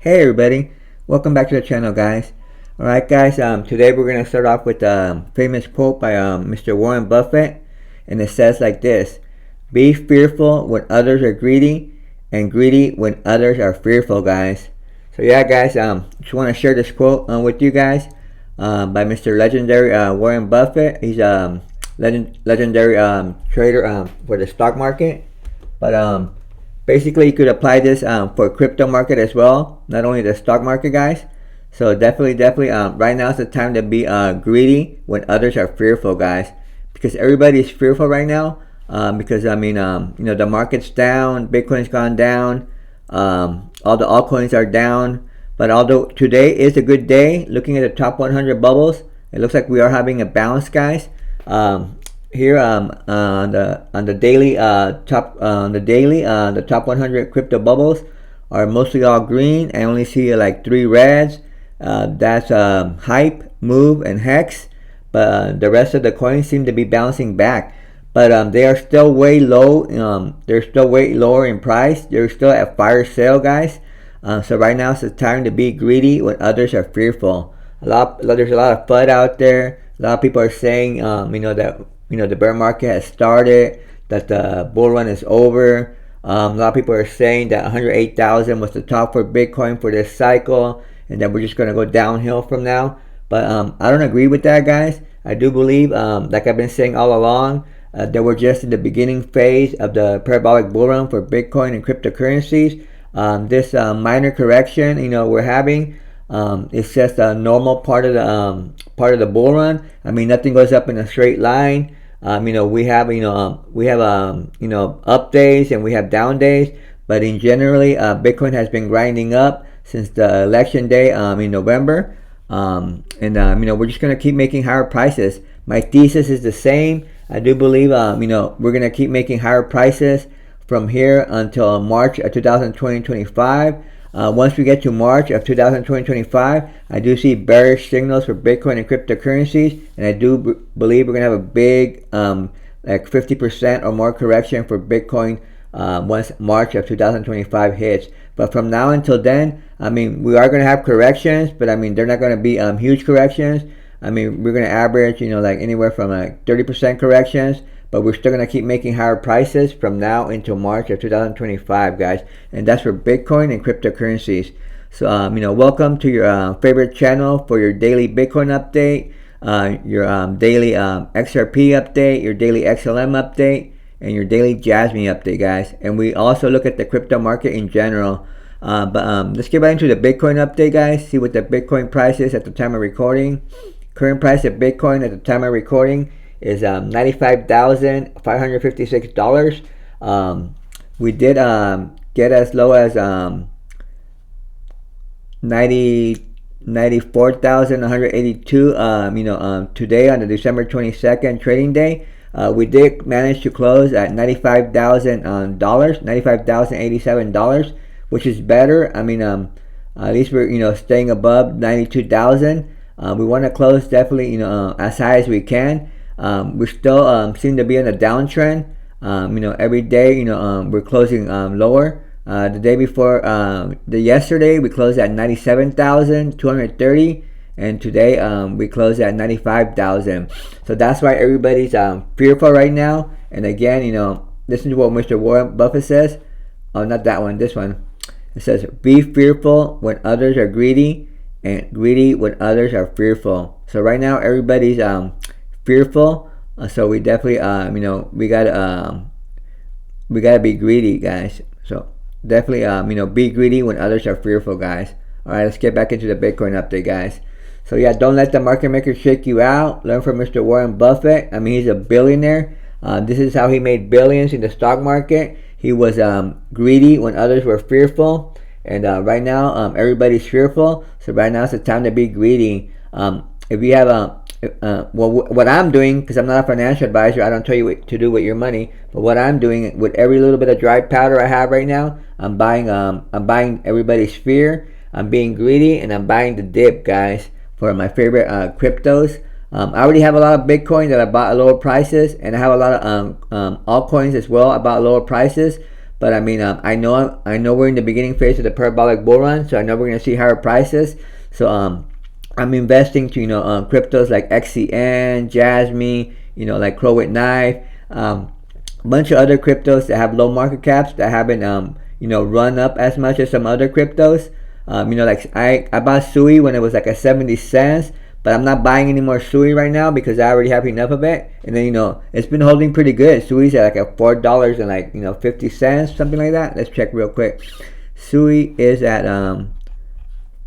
Hey everybody, welcome back to the channel, guys. Alright guys, today we're going to start off with a famous quote by Mr. Warren Buffett, and it says like this: be fearful when others are greedy, and greedy when others are fearful, guys. So yeah guys, just want to share this quote with you guys by Mr. Legendary Warren Buffett. He's a legendary trader for the stock market, but basically, you could apply this for crypto market as well, not only the stock market, guys. So definitely, right now is the time to be greedy when others are fearful, guys. Because everybody is fearful right now. Because I mean, the market's down, Bitcoin's gone down, all the altcoins are down. But although today is a good day, looking at the top 100 bubbles, it looks like we are having a bounce, guys. Here on the daily the top 100 crypto bubbles are mostly all green. I only see like 3 reds. That's Hype, Move, and Hex. But the rest of the coins seem to be bouncing back. But they are still way low. They're still way lower in price. They're still at fire sale, guys. So right now it's the time to be greedy when others are fearful. There's a lot of FUD out there. A lot of people are saying, that the bear market has started, that the bull run is over. A lot of people are saying that 108,000 was the top for Bitcoin for this cycle, and that we're just going to go downhill from now. But I don't agree with that, guys. I do believe, like I've been saying all along, that we're just in the beginning phase of the parabolic bull run for Bitcoin and cryptocurrencies. This minor correction, we're having, it's just a normal part of the bull run. I mean, nothing goes up in a straight line. We have up days and we have down days, but in generally, Bitcoin has been grinding up since the election day in November, we're just gonna keep making higher prices. My thesis is the same. I do believe we're gonna keep making higher prices from here until March of 2025. Once we get to March of 2025, I do see bearish signals for Bitcoin and cryptocurrencies, and I do believe we're going to have a big, like 50% or more correction for Bitcoin once March of 2025 hits. But from now until then, I mean, we are going to have corrections, but I mean, they're not going to be huge corrections. I mean, we're going to average, like anywhere from like 30% corrections. But we're still going to keep making higher prices from now until March of 2025, guys. And that's for Bitcoin and cryptocurrencies. So, welcome to your favorite channel for your daily Bitcoin update, your daily XRP update, your daily XLM update, and your daily Jasmy update, guys. And we also look at the crypto market in general. But let's get right into the Bitcoin update, guys. See what the Bitcoin price is at the time of recording. Current price of Bitcoin at the time of recording is $95,556. We did get as low as 94,182. Today on the December 22nd trading day, we did manage to close at $95,000, $95,087, which is better. I mean, at least we're staying above 92,000. We want to close definitely as high as we can. We still seem to be in a downtrend. Every day, we're closing lower. The day before, yesterday, we closed at 97,230, and today we closed at 95,000. So that's why everybody's fearful right now. And again, listen to what Mr. Warren Buffett says. Oh, not that one, this one. It says, be fearful when others are greedy, and greedy when others are fearful. So right now, everybody's fearful, so we definitely we gotta be greedy, guys. So definitely be greedy when others are fearful, guys. All right, let's get back into the Bitcoin update, guys. So yeah, don't let the market maker shake you out. Learn from Mr. Warren Buffett. I mean, he's a billionaire. This is how he made billions in the stock market. He was greedy when others were fearful, And right now, everybody's fearful. So right now, it's the time to be greedy. If you have what I'm doing, because I'm not a financial advisor, I don't tell you what to do with your money. But what I'm doing with every little bit of dry powder I have right now, I'm buying everybody's fear. I'm being greedy, and I'm buying the dip, guys, for my favorite cryptos. I already have a lot of Bitcoin that I bought at lower prices, and I have a lot of altcoins as well. I bought lower prices. But I mean, I know we're in the beginning phase of the parabolic bull run, so I know we're gonna see higher prices. So I'm investing to cryptos like XCN, Jasmy, like Crow with Knife, a bunch of other cryptos that have low market caps that haven't run up as much as some other cryptos. Like I bought Sui when it was like a 70 cents. But I'm not buying any more Sui right now because I already have enough of it. And then it's been holding pretty good. Sui's at like a $4 and like 50 cents, something like that. Let's check real quick. Sui is at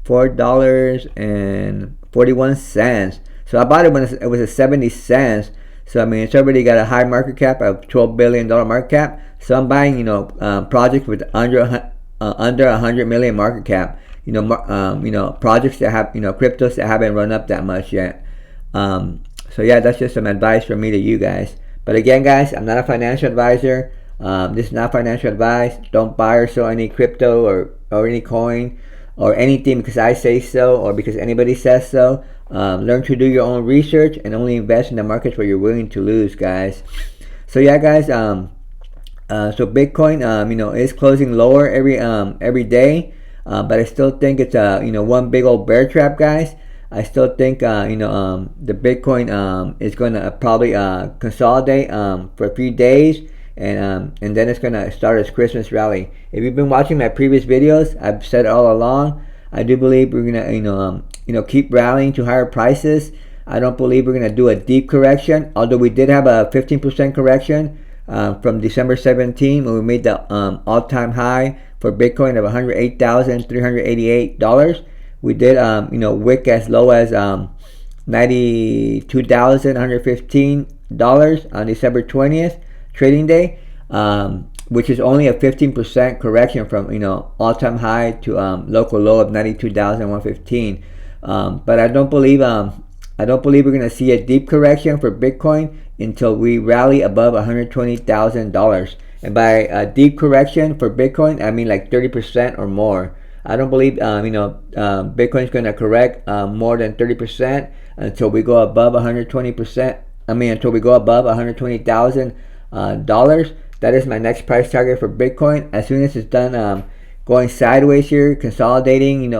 $4.41. So I bought it when it was at 70 cents. So I mean, it's already got a high market cap of $12 billion market cap. So I'm buying projects with under 100 million market cap. Projects that have cryptos that haven't run up that much yet. So yeah, that's just some advice from me to you guys. But again, guys, I'm not a financial advisor. This is not financial advice. Don't buy or sell any crypto or any coin or anything because I say so or because anybody says so. Learn to do your own research and only invest in the markets where you're willing to lose, guys. So yeah, guys. So Bitcoin, is closing lower every day. But I still think it's one big old bear trap, guys. I still think the Bitcoin is going to probably consolidate for a few days, and then it's going to start its Christmas rally. If you've been watching my previous videos, I've said all along, I do believe we're going to keep rallying to higher prices. I don't believe we're going to do a deep correction, although we did have a 15% correction from December 17 when we made the all-time high for Bitcoin of $108,388. We did wick as low as $92,115 on December 20th trading day, which is only a 15% correction from all-time high to local low of $92,115. But I don't believe we're going to see a deep correction for Bitcoin until we rally above $120,000. And by a deep correction for Bitcoin, I mean like 30% or more. I don't believe Bitcoin's going to correct more than 30% until we go above 120%. Until we go above $120,000. That is my next price target for Bitcoin. As soon as it's done going sideways here, consolidating,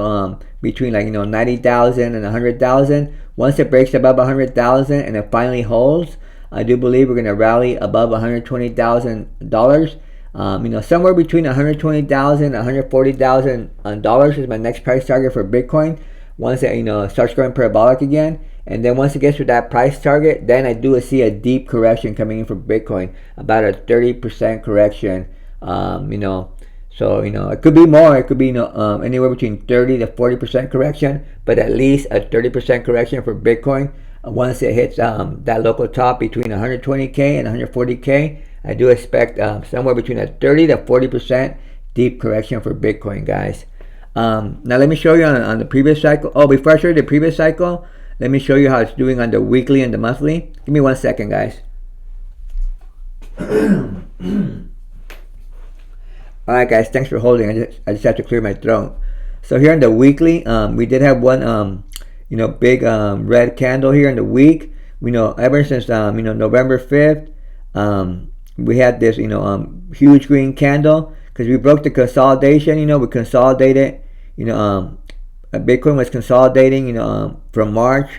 between like 90,000 and 100,000. Once it breaks above 100,000 and it finally holds, I do believe we're going to rally above $120,000. Somewhere between $120,000 and $140,000 is my next price target for Bitcoin. Once it starts going parabolic again, and then once it gets to that price target, then I do see a deep correction coming in for Bitcoin, about a 30% correction. So it could be more. It could be anywhere between 30 to 40% correction, but at least a 30% correction for Bitcoin. Once it hits that local top between 120K and 140K, I do expect somewhere between a 30 to 40% deep correction for Bitcoin, guys. Now let me show you on the previous cycle. Oh, before I show you the previous cycle, let me show you how it's doing on the weekly and the monthly. Give me 1 second, guys. Alright, guys, thanks for holding. I just have to clear my throat. So here on the weekly, we did have one big red candle here in the week. Ever since November 5th, we had this huge green candle because we broke the consolidation. We consolidated. Bitcoin was consolidating. From March,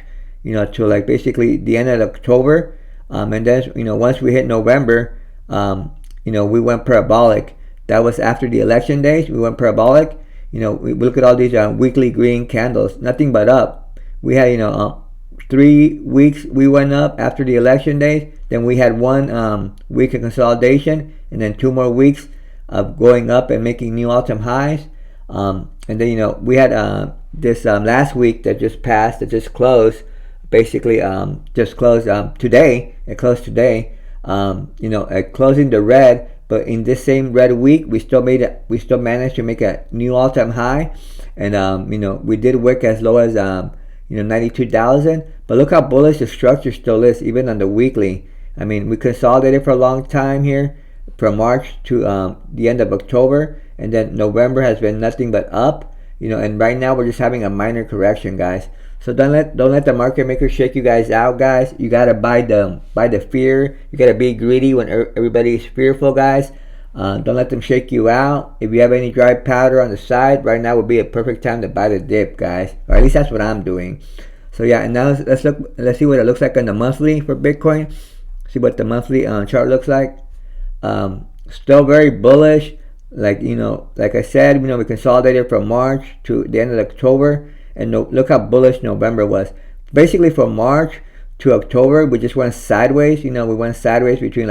to like basically the end of October, and then once we hit November, we went parabolic. That was after the election days. We went parabolic. We look at all these weekly green candles, nothing but up. We had 3 weeks we went up after the election days. Then we had 1 week of consolidation, and then 2 more weeks of going up and making new all-time highs. And then we had this last week that just passed, that just closed. Basically, just closed today. It closed today. Closing the red, but in this same red week, we still managed to make a new all-time high, and we did wick as low as 92,000. But look how bullish the structure still is, even on the weekly. I mean, we consolidated for a long time here, from March to the end of October, and then November has been nothing but up. And right now we're just having a minor correction, guys. So don't let the market maker shake you guys out, guys. You gotta buy the fear. You gotta be greedy when everybody is fearful, guys. Don't let them shake you out. If you have any dry powder on the side, right now would be a perfect time to buy the dip, guys. Or at least that's what I'm doing. So yeah, and now let's see what it looks like on the monthly for Bitcoin. See what the monthly chart looks like. Still very bullish. Like I said, we consolidated from March to the end of October, and look how bullish November was. Basically, from March to October, we just went sideways. We went sideways between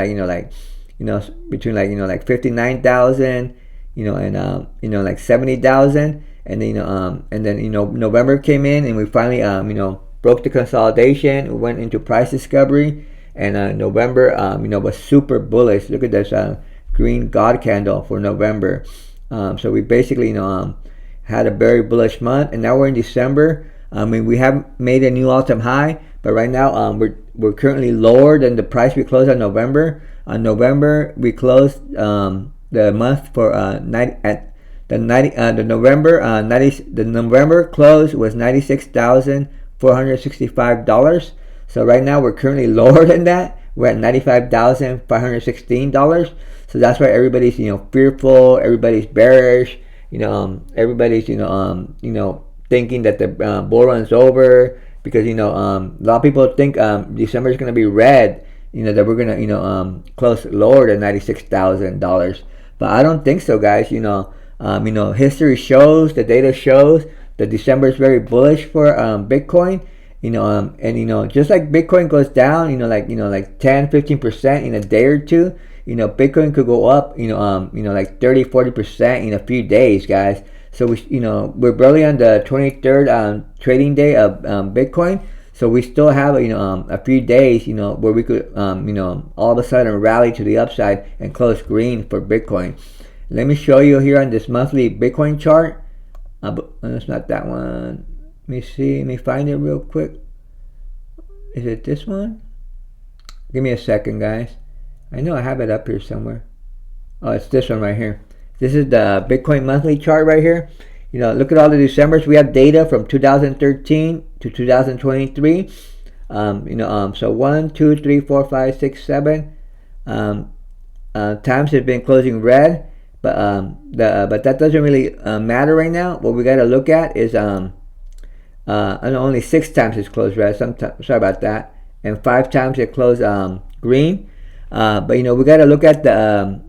between 59,000, and like 70,000, and then November came in, and we finally broke the consolidation. We went into price discovery, and November was super bullish. Look at this green God candle for November. So we basically had a very bullish month, and now we're in December. We have made a new all-time high, but right now we're currently lower than the price we closed on November. On November, we closed the month for the November close was $96,465. So right now we're currently lower than that. We're at $95,516. So that's why everybody's fearful. Everybody's bearish. Everybody's thinking that the bull run's over, because a lot of people think December is gonna be red. That we're gonna close lower than $96,000. But I don't think so, guys. History shows, the data shows that December is very bullish for Bitcoin. And just like Bitcoin goes down, like 10-15% in a day or two, Bitcoin could go up, like 30-40% in a few days, guys. So we're barely on the 23rd trading day of Bitcoin. So we still have a few days, where we could all of a sudden rally to the upside and close green for Bitcoin. Let me show you here on this monthly Bitcoin chart. It's not that one. Let me see. Let me find it real quick. Is it this one? Give me a second, guys. I know I have it up here somewhere. Oh, it's this one right here. This is the Bitcoin monthly chart right here. Look at all the Decembers. We have data from 2013 to 2023. So 1, 2, 3, 4, 5, 6, 7 times have been closing red, but that doesn't really matter right now. What we got to look at is and only 6 times it's closed red. Sorry about that. And 5 times it closed green. But we got to look at the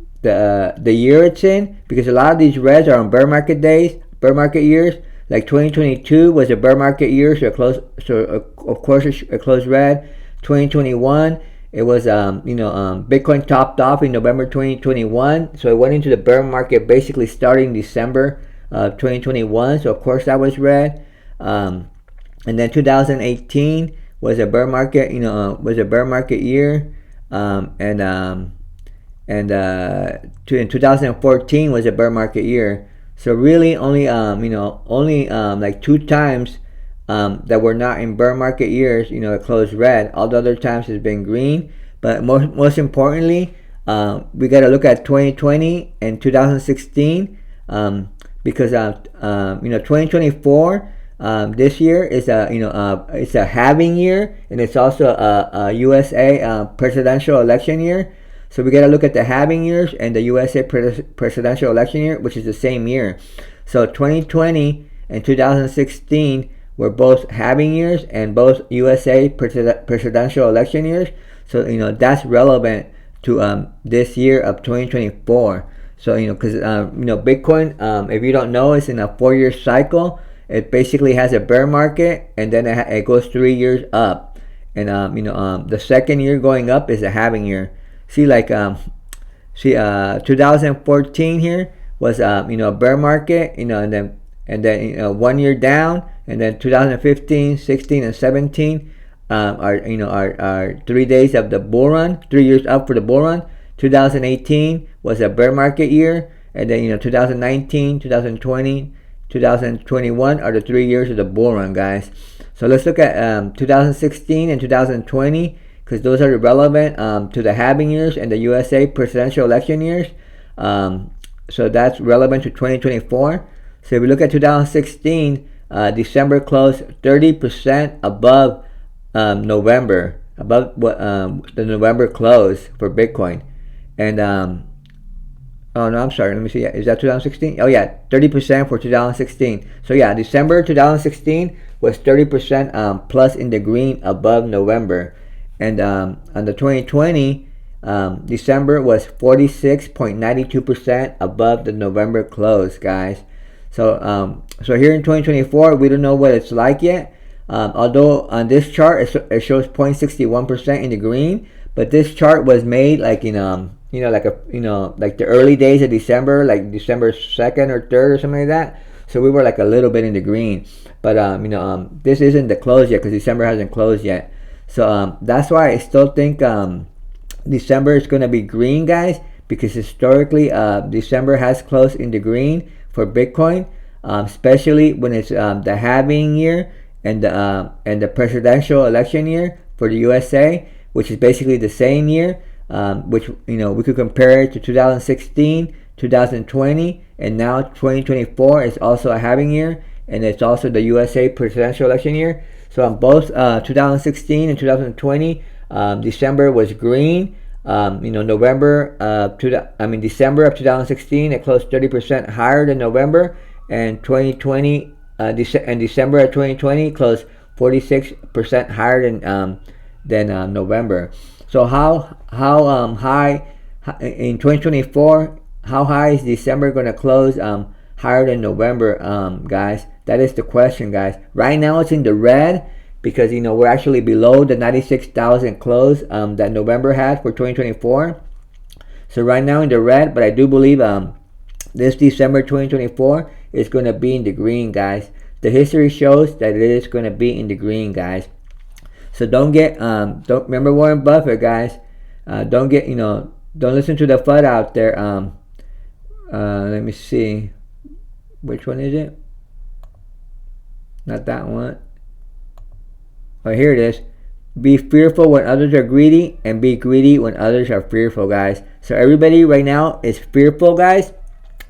year it's in, because a lot of these reds are on bear market days, bear market years. Like 2022 was a bear market year, so of course it closed red. 2021, it was Bitcoin topped off in November 2021, so it went into the bear market basically starting December 2021. So of course that was red. And then 2018 was a bear market, was a bear market year. And in 2014 was a bear market year. So really only like 2 times that were not in bear market years, it closed red. All the other times has been green. But most importantly, we got to look at 2020 and 2016, because 2024 this year is it's a halving year, and it's also a USA presidential election year. So we got to look at the halving years and the USA presidential election year, which is the same year. So 2020 and 2016 were both halving years and both USA presidential election years. So that's relevant to this year of 2024. So because Bitcoin, if you don't know, it's in a 4-year cycle. It basically has a bear market, and then it goes 3 years up, and the second year going up is a halving year. See, 2014 here was a bear market, and then 1 year down, and then 2015, 16, and 17 are 3 days of the bull run, 3 years up for the bull run. 2018 was a bear market year, and then 2019, 2020, 2021 are the 3 years of the bull run, guys. So let's look at 2016 and 2020, because those are relevant to the halving years and the USA presidential election years. So that's relevant to 2024. So if we look at 2016, December closed 30% above November, above what the November close for Bitcoin. And oh no, I'm sorry. Let me see. Is that 2016? Oh yeah, 30% for 2016. So yeah, December 2016 was 30% plus in the green above November, and on the 2020. December was 46.92% above the November close, guys. So so here in 2024, we don't know what it's like yet. Although on this chart it shows 0.61% in the green, but this chart was made like in like the early days of December, like December 2nd or 3rd or something like that. So we were like a little bit in the green, but this isn't the close yet because December hasn't closed yet. So that's why I still think December is going to be green, guys, because historically December has closed in the green for Bitcoin, especially when it's the halving year and the presidential election year for the USA, which is basically the same year, which we could compare it to 2016, 2020, and now 2024 is also a halving year, and it's also the USA presidential election year. So on both 2016 and 2020, December was green. December of 2016 it closed 30% higher than November, and 2020 and December of 2020 closed 46% higher than November. So how high in 2024? How high is December going to close higher than November, guys? That is the question, guys. Right now it's in the red, because we're actually below the 96,000 close that November had for 2024. So right now in the red, but I do believe this December 2024 is going to be in the green, guys. The history shows that it is going to be in the green, guys. So don't remember Warren Buffett, guys. Don't listen to the FUD out there. Let me see, which one is it? Not that one. Oh, here it is. Be fearful when others are greedy, and be greedy when others are fearful, guys. So everybody right now is fearful, guys.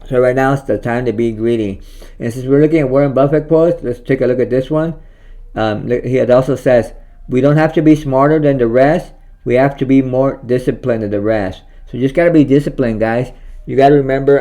So right now it's the time to be greedy. And since we're looking at Warren Buffett quotes, let's take a look at this one. He also says, we don't have to be smarter than the rest. We have to be more disciplined than the rest. So you just got to be disciplined, guys. You got to remember,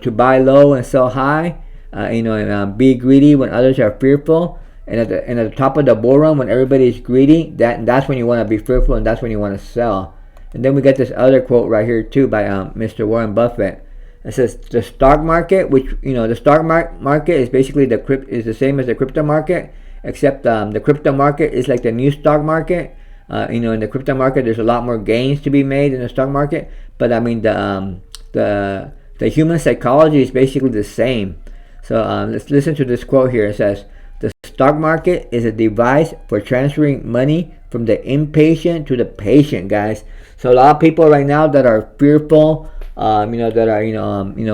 to buy low and sell high. And be greedy when others are fearful. And at the top of the bull run, when everybody is greedy, that's when you want to be fearful, and that's when you want to sell. And then we get this other quote right here too by Mr. Warren Buffett. It says the stock market, which the stock market is basically is the same as the crypto market, except the crypto market is like the new stock market. In the crypto market, there's a lot more gains to be made in the stock market. But I mean the human psychology is basically the same. So let's listen to this quote here. It says, the stock market is a device for transferring money from the impatient to the patient, guys. So a lot of people right now that are fearful, that are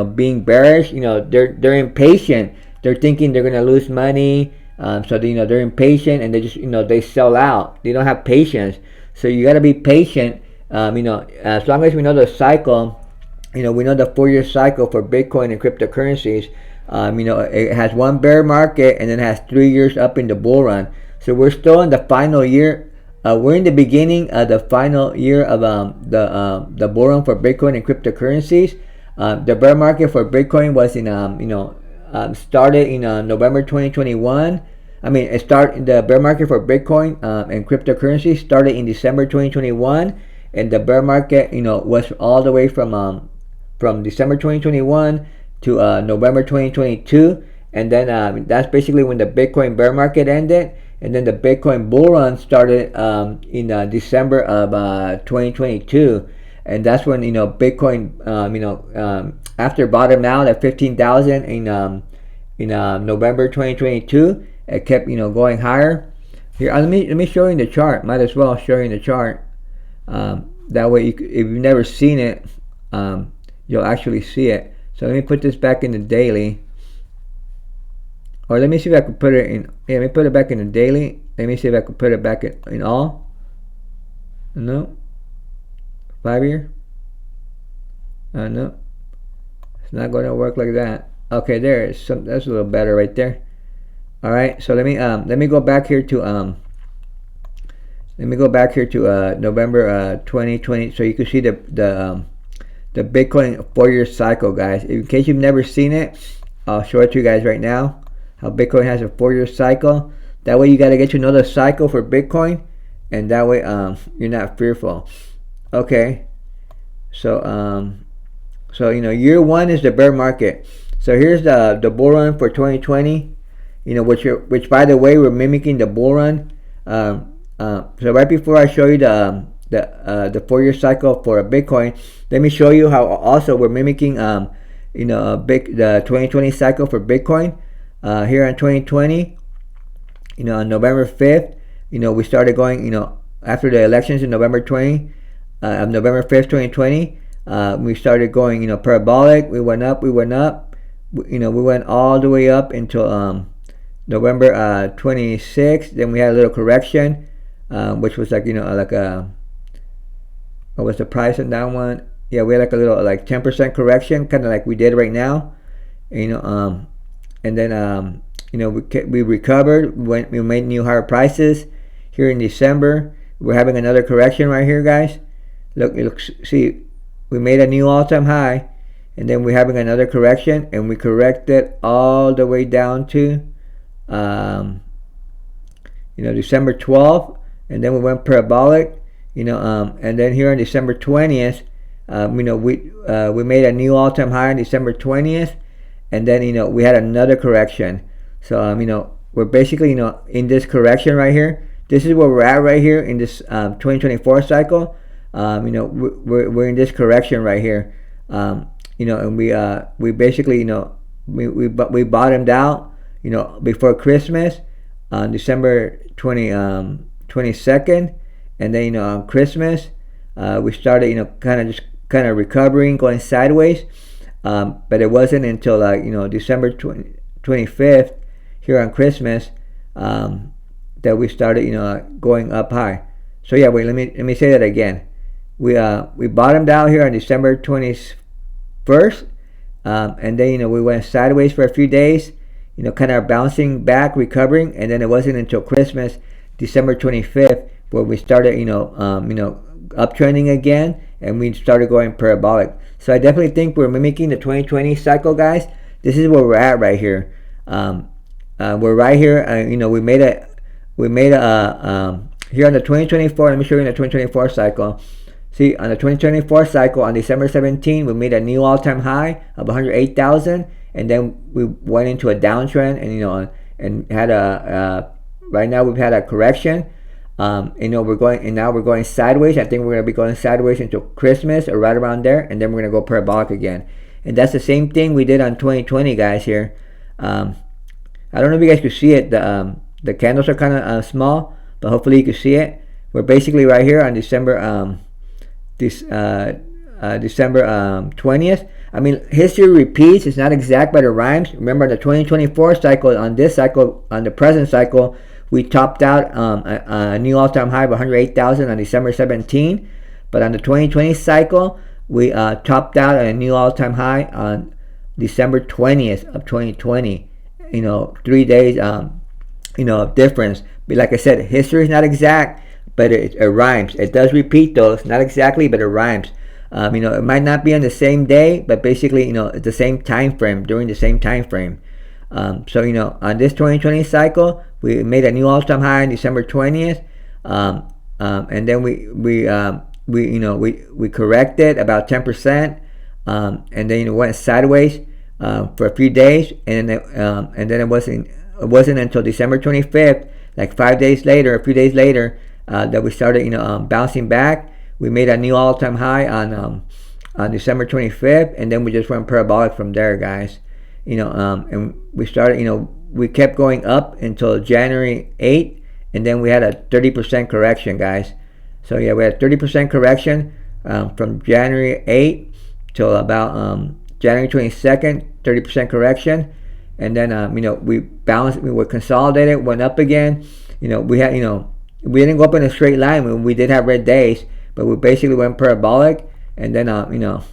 being bearish, they're impatient. They're thinking they're gonna lose money, so they're impatient, and they just they sell out. They don't have patience. So you gotta be patient. As long as we know the cycle, we know the 4-year cycle for Bitcoin and cryptocurrencies. It has one bear market and then has 3 years up in the bull run. So we're still in the final year. We're in the beginning of the final year of the bull run for Bitcoin and cryptocurrencies. The bear market for Bitcoin was started in November 2021. The bear market for Bitcoin and cryptocurrencies started in December 2021, and the bear market was all the way from December 2021 to November 2022, and then that's basically when the Bitcoin bear market ended, and then the Bitcoin bull run started in December of 2022, and that's when Bitcoin after bottom out at 15,000 in November 2022, it kept going higher. Here, let me show you the chart. Might as well show you the chart. That way, if you've never seen it, you'll actually see it. So let me put this back in the daily. Or let me see if I can put it in. Yeah, let me put it back in the daily. Let me see if I can put it back in all. No. 5 year. No. It's not going to work like that. Okay, there is some. That's a little better right there. All right. So let me go back here to November 2020, so you can see the Bitcoin 4-year cycle, guys. In case you've never seen it, I'll show it to you guys right now. How Bitcoin has a 4-year cycle. That way, you got to get to know the cycle for Bitcoin, and that way, you're not fearful. Okay. So so year one is the bear market. So here's the bull run for 2020. Which by the way, we're mimicking the bull run. So right before I show you the 4-year cycle for a Bitcoin, let me show you how also we're mimicking the 2020 cycle for Bitcoin. Here in 2020, on November 5th, we started going, after the elections in November 5th, 2020, we started going, parabolic. We went up. We went all the way up until November 26th. Then we had a little correction, which was like what was the price on that one? Yeah, we had like a little 10% correction, kind of like we did right now. And then we recovered. We made new higher prices here in December. We're having another correction right here, guys. Look, see, we made a new all-time high, and then we're having another correction, and we corrected all the way down to December 12th, and then we went parabolic, and then here on December 20th, we made a new all-time high on December 20th, and then we had another correction. So we're basically in this correction right here. This is where we're at right here in this 2024 cycle. We're in this correction right here. And we basically we bottomed out before Christmas on December 22nd, and then on Christmas we started kind of recovering, going sideways, but it wasn't until December 25th here on Christmas that we started going up high. So yeah, wait, let me say that again. We bottomed out here on December 21st, and then we went sideways for a few days, kind of bouncing back, recovering, and then it wasn't until Christmas, December 25th, where we started uptrending again, and we started going parabolic. So I definitely think we're mimicking the 2020 cycle, guys. This is where we're at right here. We're right here. We made a here on the 2024. Let me show you in the 2024 cycle. See, on the 2024 cycle, on December 17, we made a new all-time high of 108,000, and then we went into a downtrend, and had right now we've had a correction. Now we're going sideways. I think we're gonna be going sideways until Christmas or right around there, and then we're gonna go parabolic again. And that's the same thing we did on 2020, guys. Here, I don't know if you guys can see it. The candles are kind of small, but hopefully you can see it. We're basically right here on December 20th. I mean, history repeats. It's not exact, but it rhymes. Remember the 2024 cycle. On this cycle, on the present cycle, we topped out a new all-time high of 108,000 on December 17. But on the 2020 cycle, we topped out at a new all-time high on December 20th of 2020. 3 days of difference. But like I said, history is not exact, but it rhymes. It does repeat though. It's not exactly, but it rhymes. It might not be on the same day, but basically, it's the same time frame, during the same time frame. So on this 2020 cycle, we made a new all-time high on December 20th, and then we corrected about 10%, and then went sideways for a few days, and then it wasn't until December 25th, like 5 days later, a few days later, that we started bouncing back. We made a new all-time high on December 25th, and then we just went parabolic from there, guys. And we started, we kept going up until January 8th, and then we had a 30% correction, guys. So yeah, we had 30% correction from January 8th till about January 22nd, 30% correction. And then we bounced, we were consolidated, went up again. We had we didn't go up in a straight line. We did have red days, but we basically went parabolic. And then on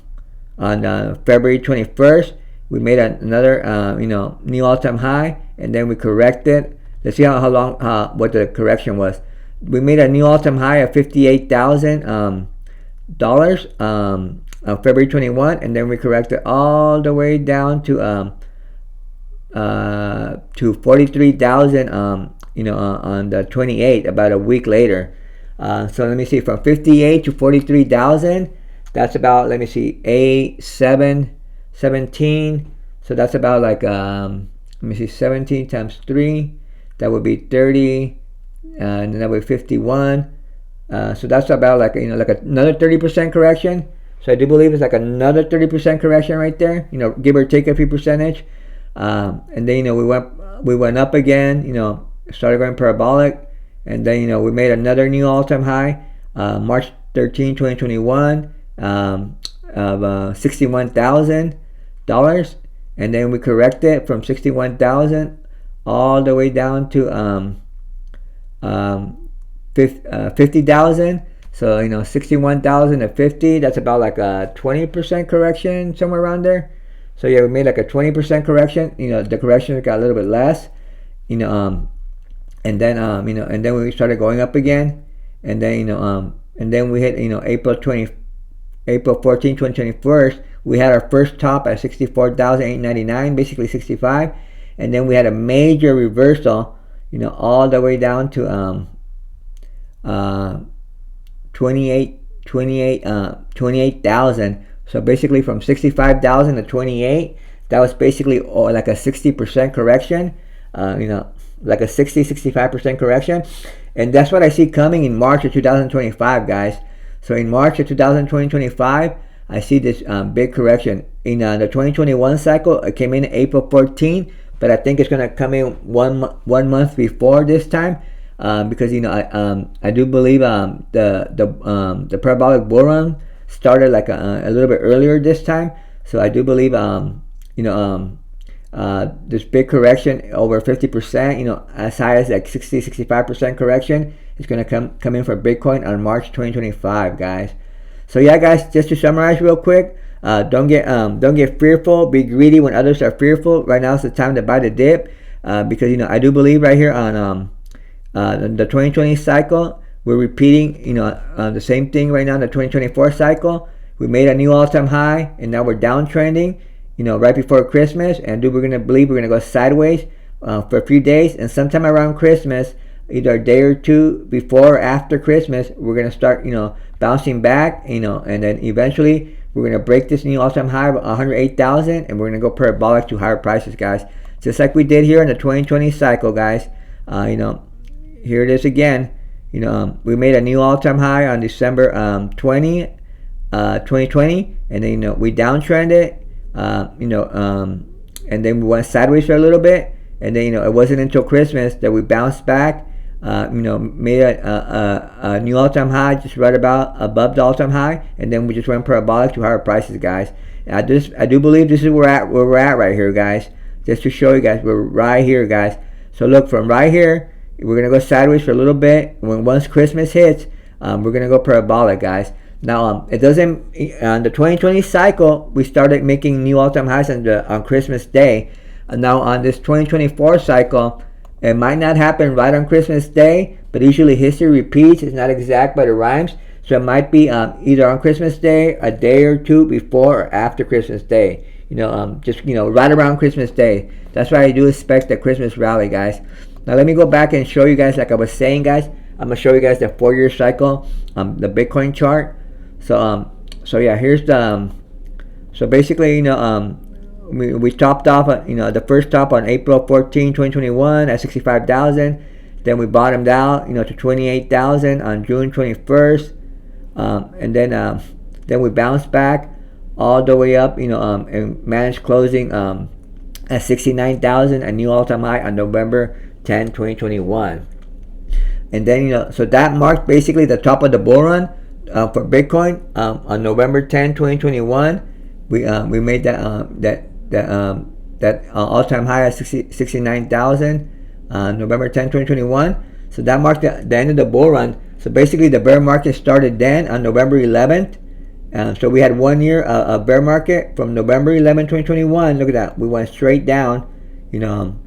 February 21st, we made another new all-time high, and then we corrected. Let's see how long what the correction was. We made a new all-time high of $58,000 on February 21, and then we corrected all the way down to 43,000 on the 28th, about a week later. So let me see, from 58 to 43,000, that's about, let me see, 17. So that's about like let me see, 17 times 3, that would be 30, and then that would be 51. So that's about like like another 30% correction. So I do believe it's like another 30% correction right there, give or take a few percentage. And then we went up again, started going parabolic, and then we made another new all-time high, March 13, 2021, of $61,000, and then we corrected from 61,000 all the way down to 50,000. So 61,000 to 50, that's about like a 20% correction, somewhere around there. So yeah, we made like a 20% correction. The correction got a little bit less. And then and then we started going up again, and then and then we hit April 14, 2021. We had our first top at 64,899, basically 65, and then we had a major reversal, all the way down to 28,000. So basically from 65,000 to 28, that was basically like a 60% correction, like a 65% correction. And that's what I see coming in March of 2025, guys. So in March of 2025, I see this big correction. In the 2021 cycle, it came in April 14, but I think it's going to come in one month before this time. Because I do believe the parabolic bull run started like a little bit earlier this time. So I do believe this big correction over 50%, as high as like 65% correction is going to come in for Bitcoin on March 2025, guys. So yeah, guys, just to summarize real quick, don't get fearful. Be greedy when others are fearful. Right now is the time to buy the dip, because I do believe right here on the 2020 cycle, we're repeating the same thing right now in the 2024 cycle. We made a new all-time high, and now we're downtrending right before Christmas, and we're gonna go sideways for a few days, and sometime around Christmas, either a day or two before or after Christmas, we're gonna start bouncing back, and then eventually we're gonna break this new all-time high of 108,000, and we're gonna go parabolic to higher prices, guys, just like we did here in the 2020 cycle, guys. Here it is again. We made a new all-time high on December 20, 2020, and then we downtrended, and then we went sideways for a little bit, and then it wasn't until Christmas that we bounced back, made a new all-time high just right about above the all-time high, and then we just went parabolic to higher prices, guys. I do believe this is where we're at right here, guys. Just to show you guys, we're right here, guys. So look, from right here, we're gonna go sideways for a little bit. Once Christmas hits, we're gonna go parabolic, guys. Now, it doesn't. On the 2020 cycle, we started making new all-time highs on Christmas Day. Now, on this 2024 cycle, it might not happen right on Christmas Day, but usually history repeats. It's not exact, but it rhymes. So it might be either on Christmas Day, a day or two before or after Christmas Day. Just right around Christmas Day. That's why I do expect a Christmas rally, guys. Now let me go back and show you guys, like I was saying, guys. I'm gonna show you guys the 4-year cycle, the Bitcoin chart. So yeah, here's the so basically, we topped off at, the first top on April 14, 2021 at 65,000. Then we bottomed out, to 28,000 on June 21st, and then we bounced back all the way up, and managed closing at 69,000, a new all-time high on November 10, 2021. and then so that marked basically the top of the bull run for Bitcoin on November 10, 2021. We made that all-time high at 69,000 November 10, 2021. So that marked the end of the bull run. So basically the bear market started then on November 11th. So we had 1 year of bear market from November 11, 2021. Look at that. We went straight down. We went.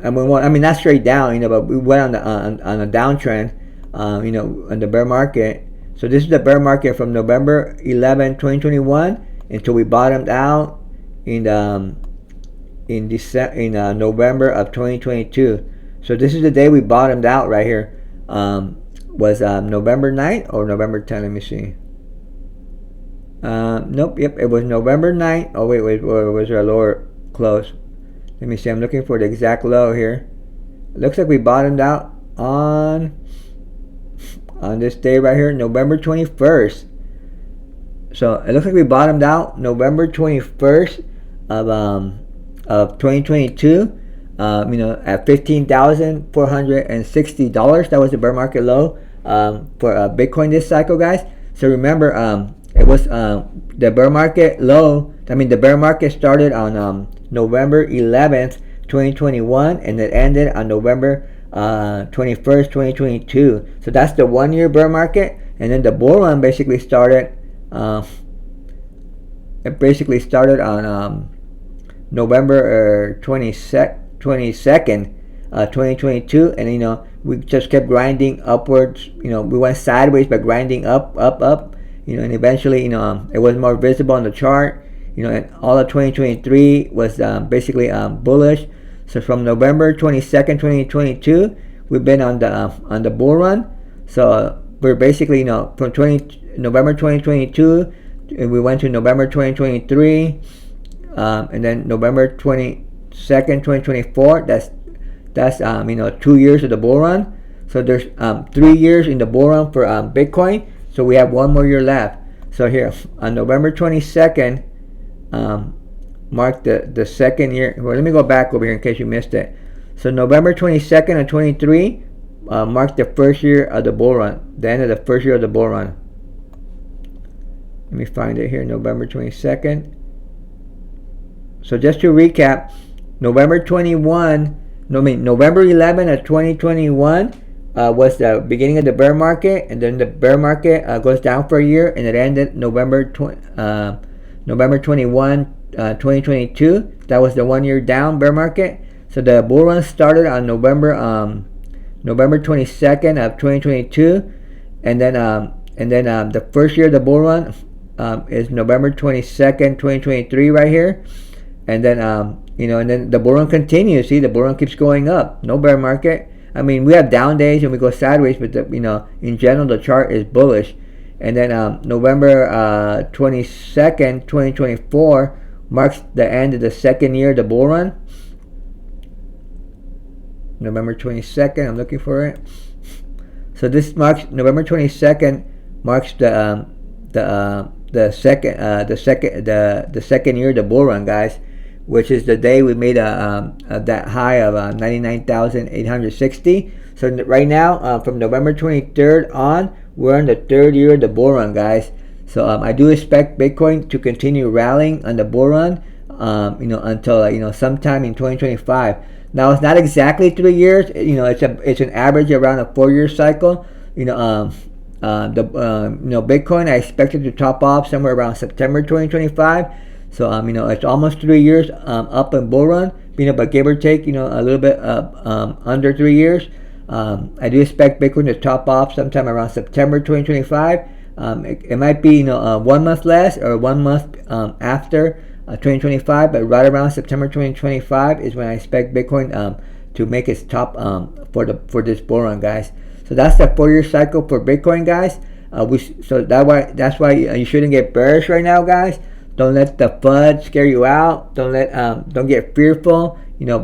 I mean, not straight down. But we went on a downtrend. On the bear market. So this is the bear market from November 11, 2021 until we bottomed out in November of 2022. So this is the day we bottomed out right here. Was November 9th or November 10th? Let me see. Nope. Yep. It was November 9th. Oh wait. Was there a lower close? Let me see. I'm looking for the exact low here. It looks like we bottomed out on this day right here, November 21st. So it looks like we bottomed out November 21st of 2022. At $15,460. That was the bear market low for Bitcoin this cycle, guys. So remember, it was the bear market low. I mean, the bear market started on November 11th, 2021, and it ended on November 21st, 2022. So that's the 1 year bear market, and then the bull run basically started. It basically started on November 22nd, 2022, and we just kept grinding upwards. We went sideways but grinding up, and eventually it was more visible on the chart. And all of 2023 was basically bullish. So from November 22nd, 2022, we've been on the bull run. So we're basically from November 2022, we went to November 2023, and then November 22nd, 2024. That's 2 years of the bull run. So there's 3 years in the bull run for Bitcoin. So we have 1 more year left. So here on November 22nd, marked the second year. Well, let me go back over here in case you missed it. So November 22nd of 23 marked the first year of the bull run, the end of the first year of the bull run. Let me find it here, November 22nd. So just to recap, November 11 of 2021 was the beginning of the bear market, and then the bear market goes down for a year, and it ended November 21, 2022. That was the 1 year down bear market. So the bull run started on November 22nd of 2022, and then the first year of the bull run is November 22nd, 2023, right here, and then and then the bull run continues. See, the bull run keeps going up. No bear market. I mean, we have down days and we go sideways, but in general the chart is bullish. And then November 22nd, 2024 marks the end of the second year of the bull run. November 22nd, I'm looking for it. So this marks November 22nd marks the second year of the bull run, guys, which is the day we made that high of 99,860. So right now, from November 23rd on, we're in the third year of the bull run, guys. So I do expect Bitcoin to continue rallying on the bull run, until sometime in 2025. Now it's not exactly 3 years. It's an average around a 4 year cycle. Bitcoin I expect it to top off somewhere around September 2025. So it's almost 3 years up in bull run. But give or take a little bit under 3 years. I do expect Bitcoin to top off sometime around September 2025. It might be 1 month less or 1 month after 2025, but right around September 2025 is when I expect Bitcoin to make its top for this bull run, guys. So that's the 4 year cycle for Bitcoin, guys. That's why you shouldn't get bearish right now, guys. Don't let the FUD scare you out. Don't get fearful.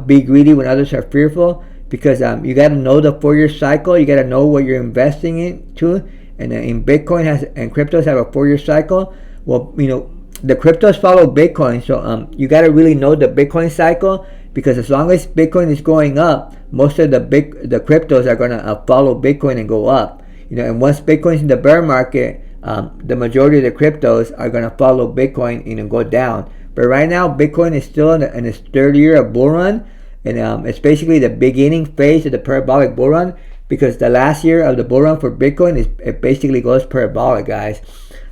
Be greedy when others are fearful, because you got to know the 4 year cycle. You got to know what you're investing into. And in Bitcoin and cryptos have a 4 year cycle. Well, the cryptos follow Bitcoin, so you got to really know the Bitcoin cycle because as long as Bitcoin is going up, most of the cryptos are gonna follow Bitcoin and go up. And once Bitcoin's in the bear market, the majority of the cryptos are gonna follow Bitcoin and go down. But right now, Bitcoin is still in its third year of bull run, and it's basically the beginning phase of the parabolic bull run, because the last year of the bull run for Bitcoin it basically goes parabolic, guys.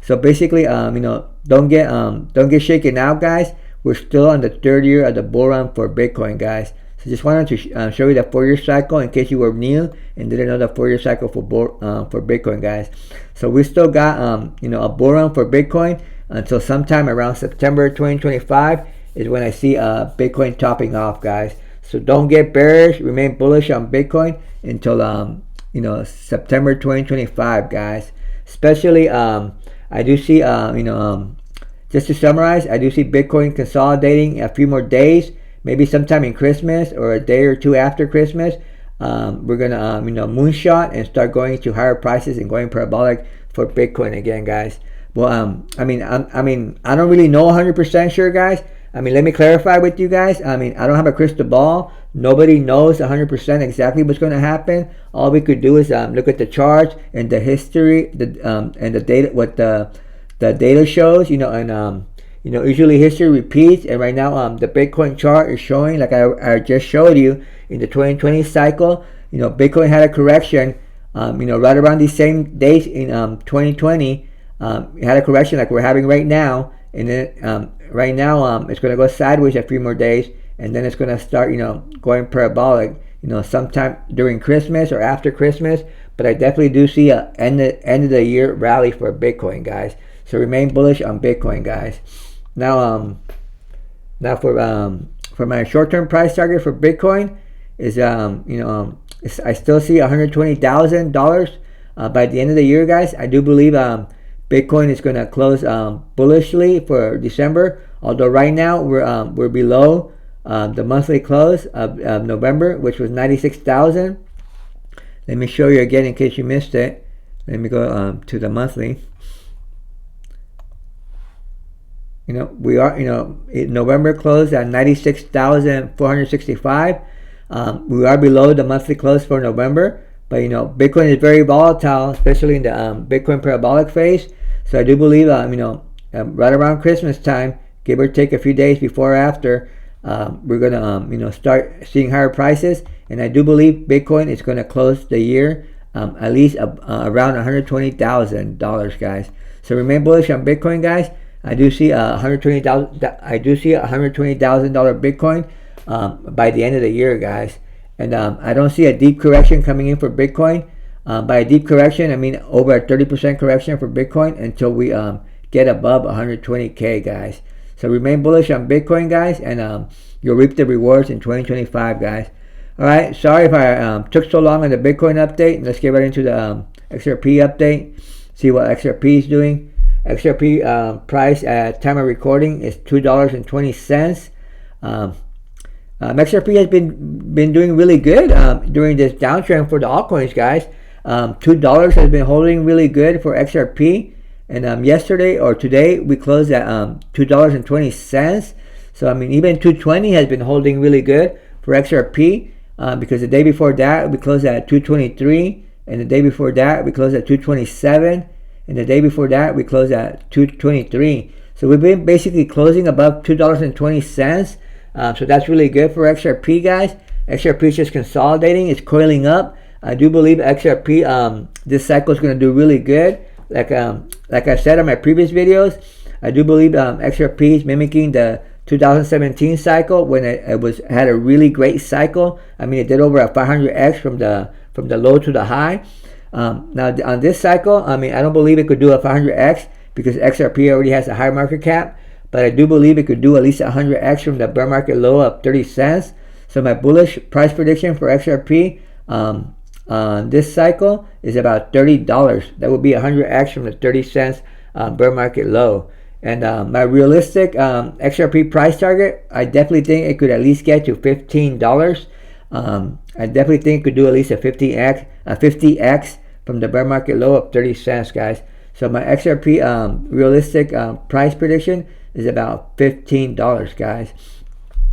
So basically, don't get shaken out, guys. We're still on the third year of the bull run for Bitcoin, guys. So just wanted to show you the 4-year cycle in case you were new and didn't know the 4-year cycle for Bitcoin, guys. So we still got a bull run for Bitcoin until sometime around September 2025 is when I see Bitcoin topping off, guys. So don't get bearish. Remain bullish on Bitcoin until September 2025, guys. Especially I do see just to summarize, I do see Bitcoin consolidating a few more days, maybe sometime in Christmas or a day or two after Christmas. We're gonna moonshot and start going to higher prices and going parabolic for Bitcoin again, guys. Well, I don't really know 100% sure, guys. Let me clarify with you guys. I don't have a crystal ball. Nobody knows 100% exactly what's going to happen. All we could do is look at the charts and the history, and the data, what the data shows. Usually history repeats. And right now, the Bitcoin chart is showing, like I just showed you, in the 2020 cycle. Bitcoin had a correction. Right around these same days in 2020, it had a correction like we're having right now, and then right now it's going to go sideways a few more days, and then it's going to start going parabolic sometime during Christmas or after Christmas. But I definitely do see a end of the year rally for Bitcoin, guys. So remain bullish on Bitcoin, guys. Now for my short-term price target for Bitcoin is I still see $120,000 by the end of the year, guys. I do believe Bitcoin is going to close bullishly for December, although right now we're below the monthly close of November, which was 96,000. Let me show you again in case you missed it. Let me go to the monthly. We are November closed at 96,465. We are below the monthly close for November, but Bitcoin is very volatile, especially in the Bitcoin parabolic phase. So I do believe right around Christmas time, give or take a few days before or after, we're gonna start seeing higher prices, and I do believe Bitcoin is gonna close the year at least around $120,000, guys. So remain bullish on Bitcoin, guys. I do see $120,000. I do see $120,000 Bitcoin by the end of the year, guys. And I don't see a deep correction coming in for Bitcoin. By a deep correction, I mean over a 30% correction for Bitcoin until we get above 120K, guys. So remain bullish on Bitcoin, guys, and you'll reap the rewards in 2025, guys. All right. Sorry if I took so long on the Bitcoin update. Let's get right into the XRP update. See what XRP is doing. XRP price at time of recording is $2.20. XRP has been doing really good during this downtrend for the altcoins, guys. $2 has been holding really good for XRP, and yesterday or today we closed at $2.20. So even 220 has been holding really good for XRP, because the day before that we closed at 223, and the day before that we closed at 227. And the day before that, we closed at 223. So we've been basically closing above $2.20. So that's really good for XRP, guys. XRP is just consolidating. It's coiling up. I do believe XRP this cycle is going to do really good. Like I said on my previous videos, I do believe XRP is mimicking the 2017 cycle when it had a really great cycle. It did over a 500x from the low to the high. Now on this cycle, I don't believe it could do a 500x because XRP already has a high market cap, but I do believe it could do at least 100x from the bear market low of 30 cents. So my bullish price prediction for XRP on this cycle is about $30. That would be 100x from the 30 cents bear market low. And my realistic XRP price target, I definitely think it could at least get to $15. I definitely think it could do at least a 50x from the bear market low of 30 cents, guys. So my XRP realistic price prediction is about $15, guys.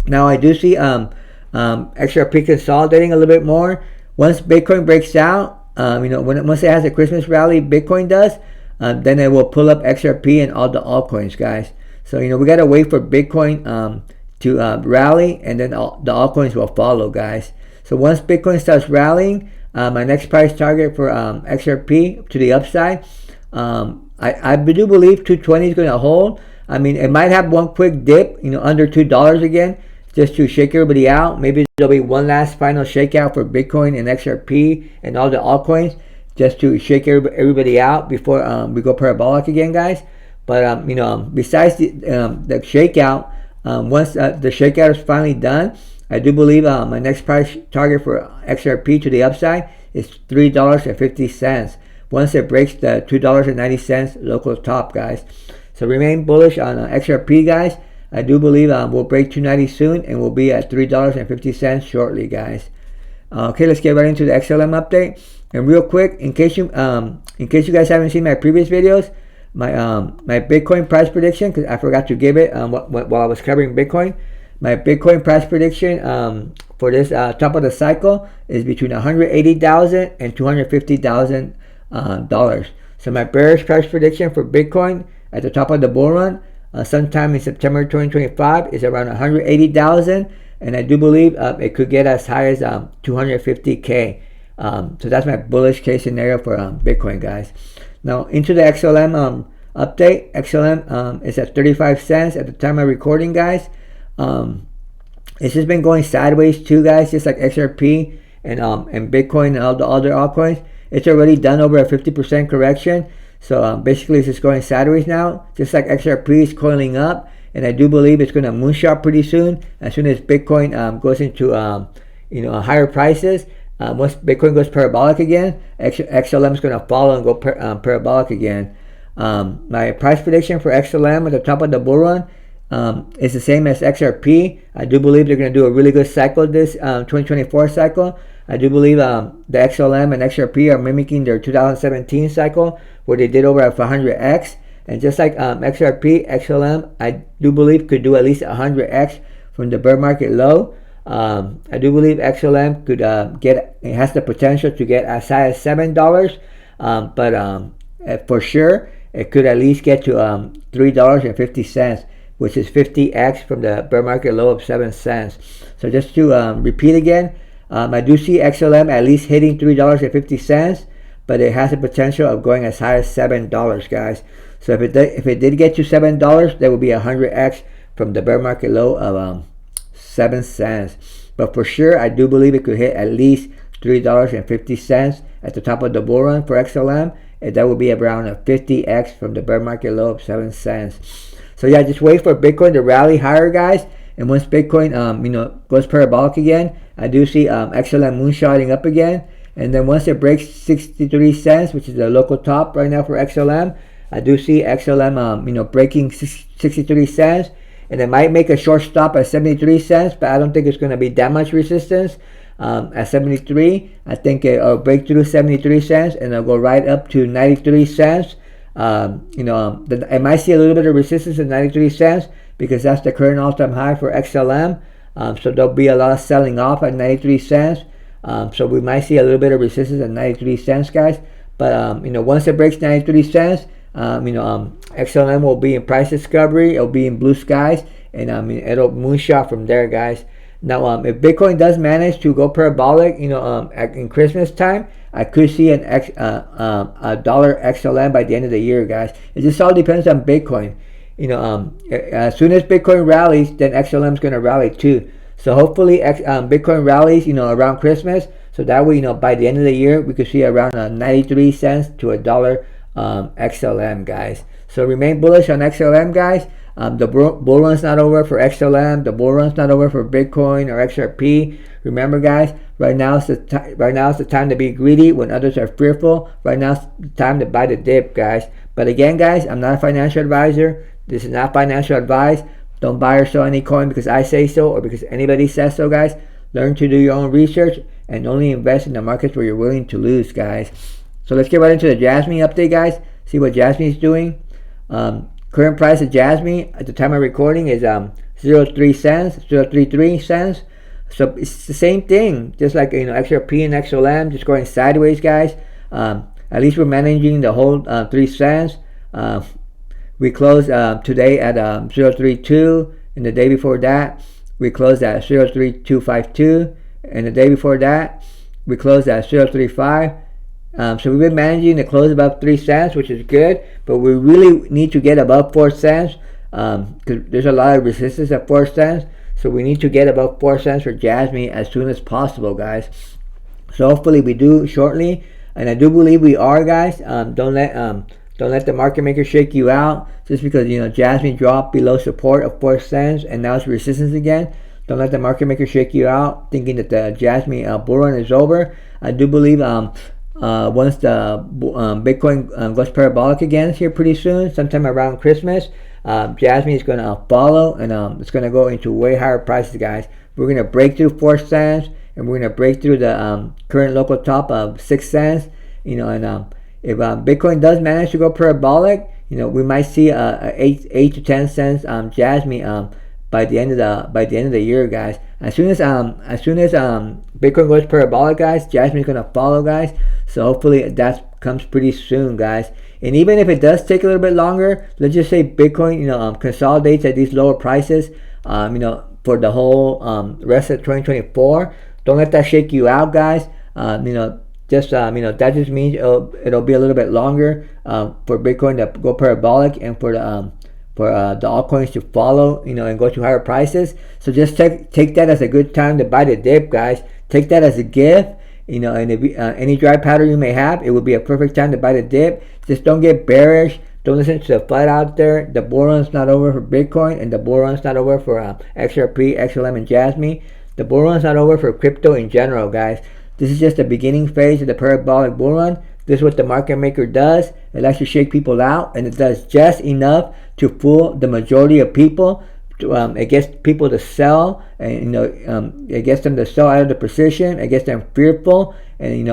Now I do see XRP consolidating a little bit more. Once Bitcoin breaks out, once it has a Christmas rally, Bitcoin does, then it will pull up XRP and all the altcoins, guys. So we gotta wait for Bitcoin to rally, and then the altcoins will follow, guys. So once Bitcoin starts rallying, my next price target for XRP to the upside, I do believe 220 is going to hold. I mean, it might have one quick dip, under $2 again, just to shake everybody out. Maybe there'll be one last final shakeout for Bitcoin and XRP and all the altcoins, just to shake everybody out before we go parabolic again, guys. But besides the shakeout, once the shakeout is finally done, I do believe my next price target for XRP to the upside is $3.50. Once it breaks the $2.90 local top, guys. So remain bullish on XRP, guys. I do believe we'll break 290 soon, and we'll be at $3.50 shortly, guys. Okay, let's get right into the XLM update. And real quick, in case you guys haven't seen my previous videos, my Bitcoin price prediction, because I forgot to give it while I was covering Bitcoin. My Bitcoin price prediction for this top of the cycle is between $180,000 and $250,000. So my bearish price prediction for Bitcoin at the top of the bull run, sometime in September 2025, is around $180,000, and I do believe it could get as high as $250K. So that's my bullish case scenario for Bitcoin, guys. Now into the XLM update. XLM is at 35 cents at the time of recording, guys. It's just been going sideways too, guys, just like XRP and Bitcoin and all the other altcoins. It's already done over a 50% correction. So basically it's just going sideways now, just like XRP is coiling up, and I do believe it's going to moonshot pretty soon as Bitcoin goes into higher prices. Once Bitcoin goes parabolic again, XLM is going to follow and go parabolic again. My price prediction for XLM at the top of the bull run is the same as XRP. I do believe they're going to do a really good cycle this 2024 cycle. I do believe the XLM and XRP are mimicking their 2017 cycle, where they did over 100x. And just like XRP, XLM, I do believe could do at least 100x from the bear market low. I do believe XLM could it has the potential to get as high as $7, but for sure it could at least get to $3.50, which is 50x from the bear market low of 7 cents. So just to repeat again, I do see XLM at least hitting $3.50, but it has the potential of going as high as $7, guys. So if it did get to $7, that would be 100x from the bear market low of 7 cents. But for sure, I do believe it could hit at least $3.50 at the top of the bull run for XLM, and that would be around a 50x from the bear market low of 7 cents. So yeah, just wait for Bitcoin to rally higher, guys. And once Bitcoin goes parabolic again, I do see XLM moonshotting up again. And then once it breaks 63 cents, which is the local top right now for XLM, I do see XLM breaking 63 cents. And it might make a short stop at 73 cents, but I don't think it's going to be that much resistance at 73. I think it'll break through 73 cents and it'll go right up to 93 cents. I might see a little bit of resistance at 93 cents because that's the current all-time high for XLM. So there'll be a lot of selling off at 93 cents. So we might see a little bit of resistance at 93 cents, guys. But once it breaks 93 cents, XLM will be in price discovery. It'll be in blue skies, and it'll moonshot from there, guys. Now, if Bitcoin does manage to go parabolic, in Christmas time, I could see a dollar XLM by the end of the year, guys. It just all depends on Bitcoin. As soon as Bitcoin rallies, then XLM is going to rally too. So hopefully, Bitcoin rallies, around Christmas. So that way, by the end of the year, we could see around 93 cents to a dollar XLM, guys. So remain bullish on XLM, guys. The bull run's not over for XLM. The bull run's not over for Bitcoin or XRP. Remember, guys, right now is the time to be greedy when others are fearful. Right now is the time to buy the dip, guys. But again, guys, I'm not a financial advisor. This is not financial advice. Don't buy or sell any coin because I say so or because anybody says so, guys. Learn to do your own research and only invest in the markets where you're willing to lose, guys. So let's get right into the Jasmy update, guys. See what Jasmy is doing. Current price of Jasmy at the time of recording is 0.03 cents, 0.33 cents. So it's the same thing, just like XRP and XLM, just going sideways, guys. At least we're managing the whole 3 cents. We closed today at 0.32, and the day before that we closed at 0.3252, and the day before that we closed at 0.35. So we've been managing to close above 3 cents, which is good, but we really need to get above 4 cents because there's a lot of resistance at 4 cents. So we need to get above 4 cents for Jasmy as soon as possible, guys. So hopefully we do shortly, and I do believe we are, guys. Don't let the market maker shake you out just because Jasmy dropped below support of 4 cents and now it's resistance again. Don't let the market maker shake you out thinking that the Jasmy bull run is over. I do believe once the Bitcoin goes parabolic again here pretty soon, sometime around Christmas, Jasmy is going to follow, and it's going to go into way higher prices, guys. We're going to break through 4 cents, and we're going to break through the current local top of 6 cents. If Bitcoin does manage to go parabolic, we might see a 8 to 10 cents Jasmy by the end of the year, guys. As soon as Bitcoin goes parabolic, guys, Jasmy is gonna follow, guys. So hopefully that comes pretty soon, guys. And even if it does take a little bit longer, let's just say Bitcoin consolidates at these lower prices, for the whole rest of 2024. Don't let that shake you out, guys. That just means it'll be a little bit longer for Bitcoin to go parabolic and for the altcoins to follow, and go to higher prices. So just take that as a good time to buy the dip, guys. Take that as a gift, and if any dry powder you may have, it would be a perfect time to buy the dip. Just don't get bearish. Don't listen to the FUD out there. The bull run's not over for Bitcoin, and the bull run's not over for XRP, XLM, and Jasmy. The bull run's not over for crypto in general, guys. This is just the beginning phase of the parabolic bull run. This is what the market maker does. It likes to shake people out, and it does just enough to fool the majority of people. It gets people to sell, and it gets them to sell out of the position. It gets them fearful, and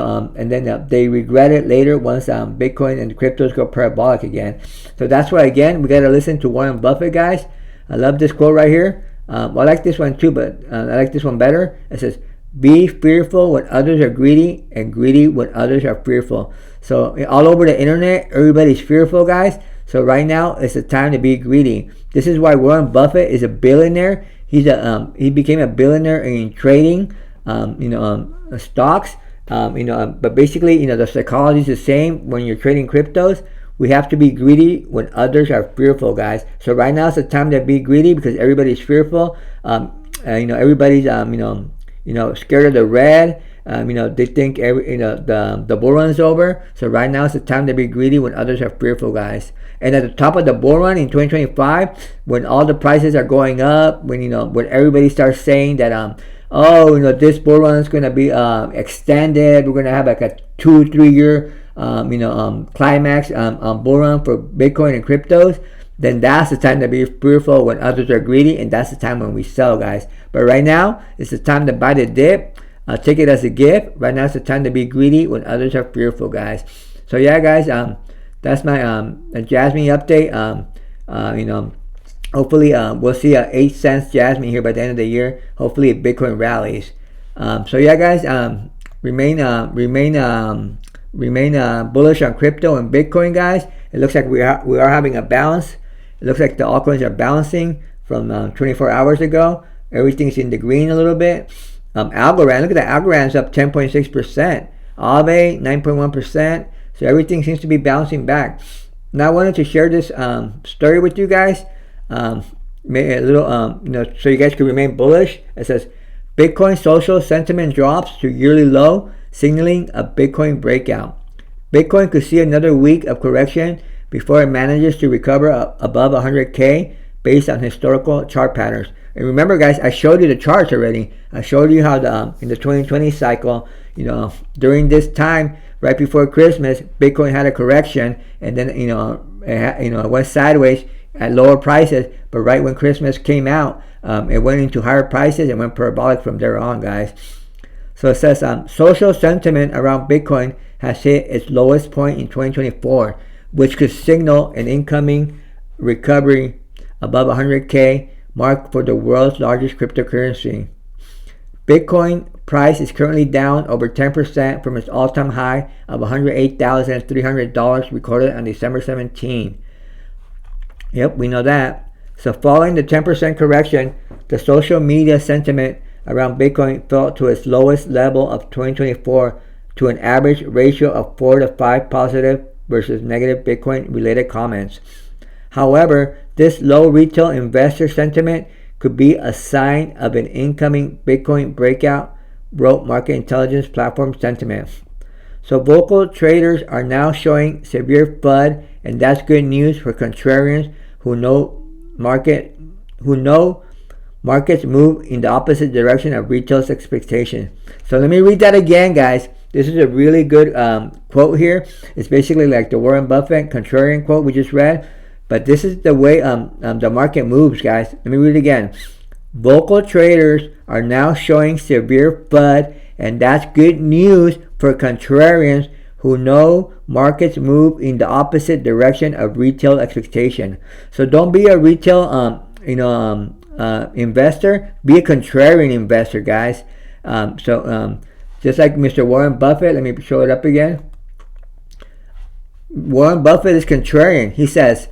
then they regret it later once Bitcoin and cryptos go parabolic again. So that's why, again, we gotta listen to Warren Buffett, guys. I love this quote right here. I like this one too, but I like this one better. It says, "Be fearful when others are greedy, and greedy when others are fearful." So all over the internet, everybody's fearful, guys. So right now, it's the time to be greedy. This is why Warren Buffett is a billionaire. He became a billionaire in trading, stocks. But basically, the psychology is the same when you're trading cryptos. We have to be greedy when others are fearful, guys. So right now, it's the time to be greedy because everybody's fearful. Everybody's scared of the red. They think the bull run is over. So right now it's the time to be greedy when others are fearful, guys. And at the top of the bull run in 2025, when all the prices are going up, when everybody starts saying that this bull run is going to be extended, we're going to have like a 2-3 year climax bull run for Bitcoin and cryptos, then that's the time to be fearful when others are greedy, and that's the time when we sell, guys. But right now, it's the time to buy the dip. Take it as a gift. Right now, it's the time to be greedy when others are fearful, guys. So yeah, guys, that's my Jasmy update. Hopefully, we'll see a 8 cents Jasmy here by the end of the year. Hopefully, Bitcoin rallies. So yeah, guys, remain bullish on crypto and Bitcoin, guys. It looks like we are having a balance. It looks like the altcoins are bouncing from 24 hours ago. Everything's in the green a little bit. Algorand, look at that. Algorand's up 10.6%. Aave 9.1%. So everything seems to be bouncing back. Now I wanted to share this story with you guys. So you guys can remain bullish. It says Bitcoin social sentiment drops to yearly low, signaling a Bitcoin breakout. Bitcoin could see another week of correction before it manages to recover above 100K based on historical chart patterns. And remember, guys, I showed you the charts already. I showed you how in the 2020 cycle, during this time right before Christmas, Bitcoin had a correction, and then it went sideways at lower prices. But right when Christmas came out, it went into higher prices and went parabolic from there on, guys. So it says social sentiment around Bitcoin has hit its lowest point in 2024, which could signal an incoming recovery above 100K mark for the world's largest cryptocurrency. Bitcoin price is currently down over 10% from its all-time high of $108,300 recorded on December 17. Yep, we know that. So following the 10% correction, the social media sentiment around Bitcoin fell to its lowest level of 2024 to an average ratio of 4 to 5 positive versus negative Bitcoin related comments. However, this low retail investor sentiment could be a sign of an incoming Bitcoin breakout, wrote market intelligence platform Sentiment. So vocal traders are now showing severe FUD, and that's good news for contrarians who know markets move in the opposite direction of retail's expectation. So let me read that again, guys. This is a really good quote here. It's basically like the Warren Buffett contrarian quote we just read, but this is the way the market moves, guys. Let me read it again. Vocal traders are now showing severe FUD, and that's good news for contrarians who know markets move in the opposite direction of retail expectation. So don't be a retail investor, be a contrarian investor, guys. Just like Mr. Warren Buffett, let me show it up again. Warren Buffett is contrarian. He says,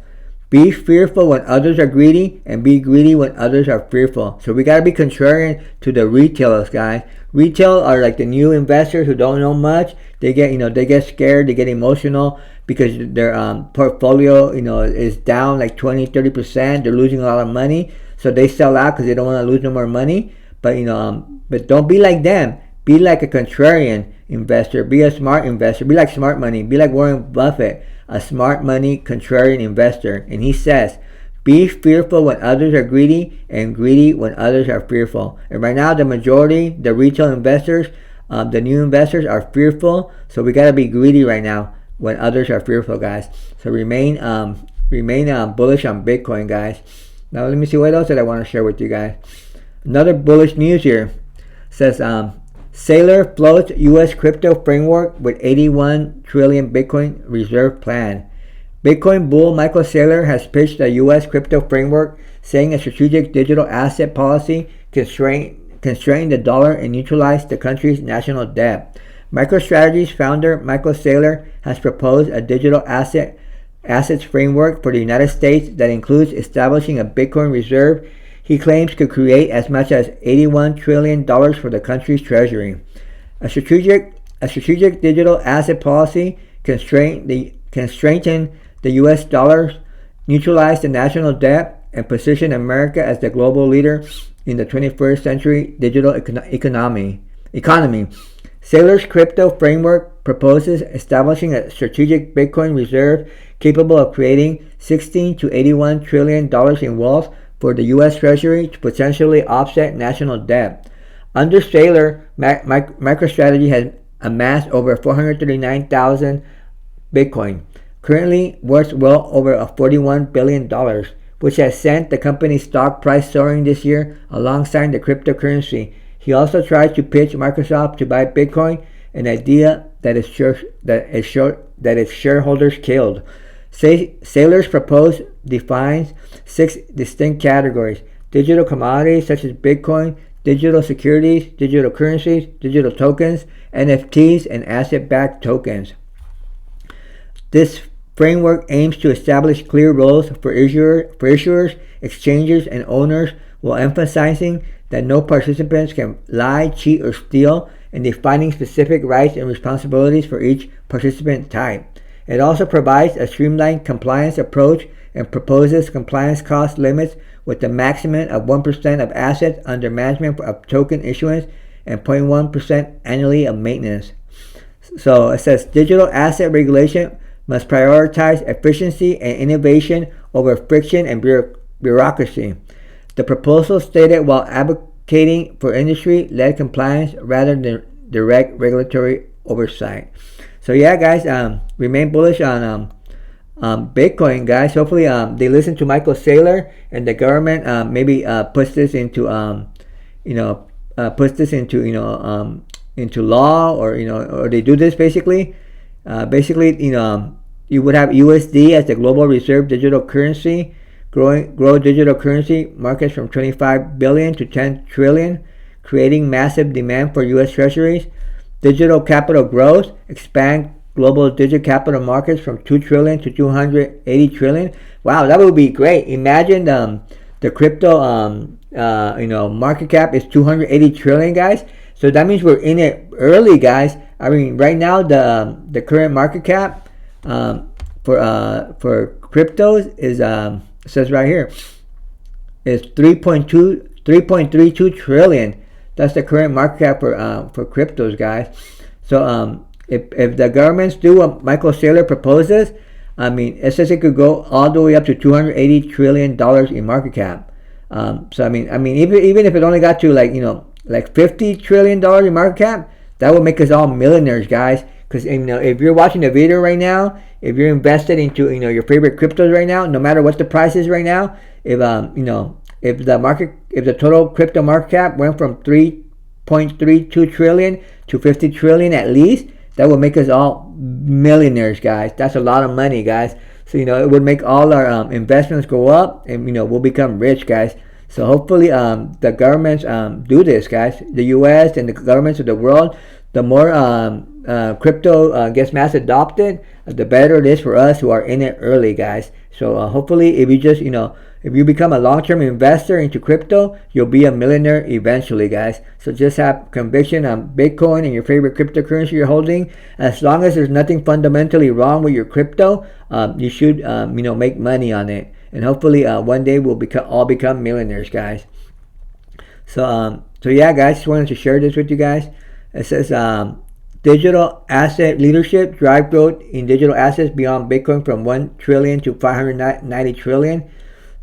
be fearful when others are greedy, and be greedy when others are fearful. So we got to be contrarian to the retailers, guys. Retail are like the new investors who don't know much. They get scared, they get emotional because their portfolio, is down like 20-30%. They're losing a lot of money, so they sell out because they don't want to lose no more money. But but don't be like them. Be like a contrarian investor. Be a smart investor. Be like smart money. Be like Warren Buffett, a smart money contrarian investor. And he says, be fearful when others are greedy, and greedy when others are fearful. And right now, the majority, the retail investors, the new investors are fearful. So we got to be greedy right now when others are fearful, guys. So remain bullish on Bitcoin, guys. Now let me see what else that I want to share with you guys. Another bullish news here says Saylor floats U.S. crypto framework with 81 trillion Bitcoin reserve plan. Bitcoin bull Michael Saylor has pitched a U.S. crypto framework, saying a strategic digital asset policy constrain the dollar and neutralize the country's national debt. MicroStrategy's founder Michael Saylor has proposed a digital assets framework for the United States that includes establishing a Bitcoin reserve he claims could create as much as $81 trillion for the country's treasury. A strategic digital asset policy can strengthen the U.S. dollar, neutralize the national debt, and position America as the global leader in the 21st century digital economy. Saylor's crypto framework proposes establishing a strategic Bitcoin reserve capable of creating $16 to $81 trillion in wealth for the U.S. Treasury to potentially offset national debt. Under Saylor, MicroStrategy has amassed over 439,000 Bitcoin, currently worth well over $41 billion, which has sent the company's stock price soaring this year alongside the cryptocurrency. He also tried to pitch Microsoft to buy Bitcoin, an idea that its shareholders killed. Saylor's proposal defines 6 distinct categories: digital commodities such as Bitcoin, digital securities, digital currencies, digital tokens, NFTs, and asset-backed tokens. This framework aims to establish clear roles for issuers, exchanges, and owners, while emphasizing that no participants can lie, cheat, or steal, and defining specific rights and responsibilities for each participant type. It also provides a streamlined compliance approach and proposes compliance cost limits with a maximum of 1% of assets under management of token issuance and 0.1% annually of maintenance. So it says digital asset regulation must prioritize efficiency and innovation over friction and bureaucracy. The proposal stated while advocating for industry-led compliance rather than direct regulatory oversight. So yeah, guys, remain bullish on Bitcoin, guys. Hopefully, they listen to Michael Saylor, and the government maybe puts this into into law, or they do this basically. You would have USD as the global reserve digital currency, grow digital currency markets from 25 billion to 10 trillion, creating massive demand for U.S. Treasuries. Digital capital growth, expand global digital capital markets from 2 trillion to 280 trillion. Wow, that would be great. Imagine the crypto market cap is 280 trillion, guys. So that means we're in it early, guys. I mean, right now the current market cap for cryptos is says right here is 3.32 trillion. That's the current market cap for cryptos, guys. So if the governments do what Michael Saylor proposes, I mean, it says it could go all the way up to $280 trillion in market cap. So I mean, even if it only got to like $50 trillion in market cap, that would make us all millionaires, guys. Because if you're watching the video right now, if you're invested into your favorite cryptos right now, no matter what the price is right now, if the total crypto market cap went from 3.32 trillion to 50 trillion at least, that would make us all millionaires, guys. That's a lot of money, guys. So it would make all our investments go up, and we'll become rich, guys. So hopefully the governments do this, guys. The U.S. and the governments of the world, the more crypto gets mass adopted, the better it is for us who are in it early, guys. So hopefully if you just if you become a long-term investor into crypto, you'll be a millionaire eventually, guys. So just have conviction on Bitcoin and your favorite cryptocurrency you're holding. As long as there's nothing fundamentally wrong with your crypto, you should make money on it. And hopefully one day we'll all become millionaires, guys. So yeah, guys, just wanted to share this with you guys. It says digital asset leadership drive growth in digital assets beyond Bitcoin from 1 trillion to 590 trillion.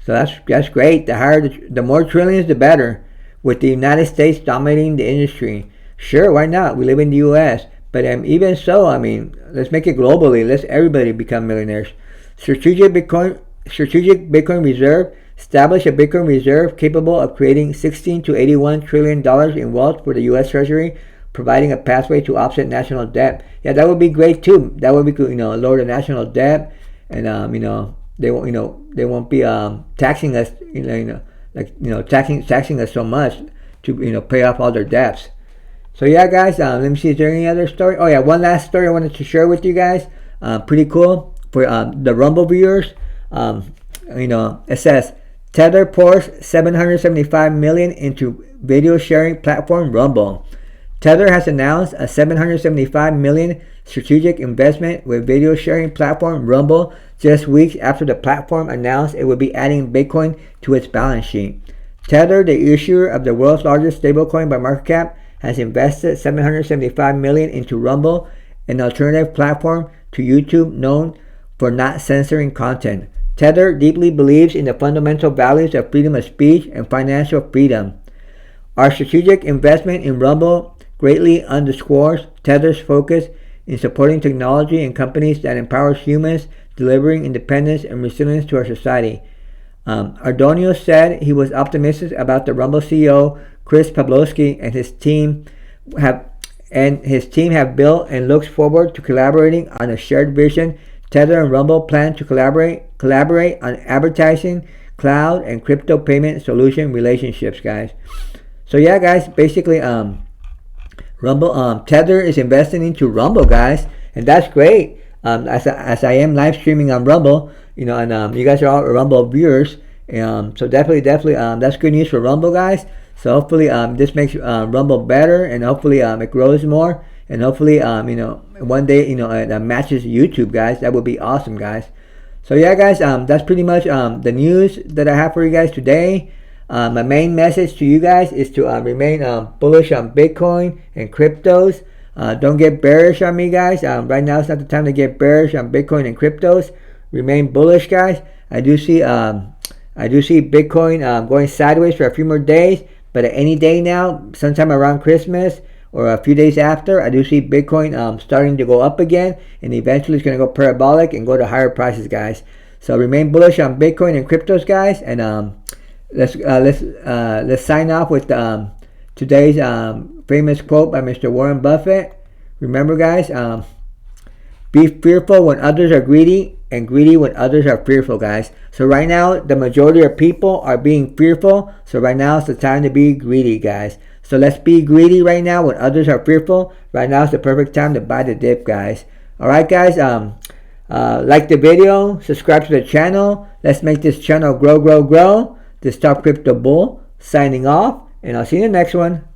So that's great. The more trillions, the better. With the United States dominating the industry, sure, why not? We live in the U.S. But even so, I mean, let's make it globally. Let's everybody become millionaires. Strategic Bitcoin reserve. Establish a Bitcoin reserve capable of creating 16 to 81 trillion dollars in wealth for the U.S. Treasury, providing a pathway to offset national debt. Yeah, that would be great too. That would be good. Lower the national debt, and they won't be taxing us. Taxing us so much to pay off all their debts. So yeah, guys. Let me see. Is there any other story? Oh yeah, one last story I wanted to share with you guys. Pretty cool for the Rumble viewers. It says Tether pours $775 million into video sharing platform Rumble. Tether has announced a $775 million strategic investment with video sharing platform Rumble just weeks after the platform announced it would be adding Bitcoin to its balance sheet. Tether, the issuer of the world's largest stablecoin by market cap, has invested $775 million into Rumble, an alternative platform to YouTube known for not censoring content. Tether deeply believes in the fundamental values of freedom of speech and financial freedom. Our strategic investment in Rumble greatly underscores Tether's focus in supporting technology and companies that empowers humans, delivering independence and resilience to our society. Ardonio said he was optimistic about the Rumble CEO Chris Pavlovski and his team have built and looks forward to collaborating on a shared vision. Tether and Rumble plan to collaborate on advertising, cloud, and crypto payment solution relationships, guys. So yeah, guys, basically Rumble Tether is investing into Rumble, guys, and that's great. As I am live streaming on Rumble, and you guys are all Rumble viewers, so definitely that's good news for Rumble, guys. So hopefully this makes Rumble better, and hopefully it grows more, and hopefully one day it matches YouTube, guys. That would be awesome, guys. So yeah, guys, that's pretty much the news that I have for you guys today. My main message to you guys is to remain bullish on Bitcoin and cryptos. Don't get bearish on me, guys. Right now it's not the time to get bearish on Bitcoin and cryptos. Remain bullish, guys. I do see Bitcoin going sideways for a few more days, but at any day now, sometime around Christmas or a few days after, I do see Bitcoin starting to go up again, and eventually it's going to go parabolic and go to higher prices, guys. So remain bullish on Bitcoin and cryptos, guys, and let's sign off with today's famous quote by Mr. Warren Buffett. Remember, guys, Be fearful when others are greedy, and greedy when others are fearful, guys. So right now, the majority of people are being fearful. So right now, it's the time to be greedy, guys. So let's be greedy right now when others are fearful. Right now is the perfect time to buy the dip, guys. Alright, guys. Like the video, subscribe to the channel. Let's make this channel grow. This Top Crypto Bull signing off, and I'll see you in the next one.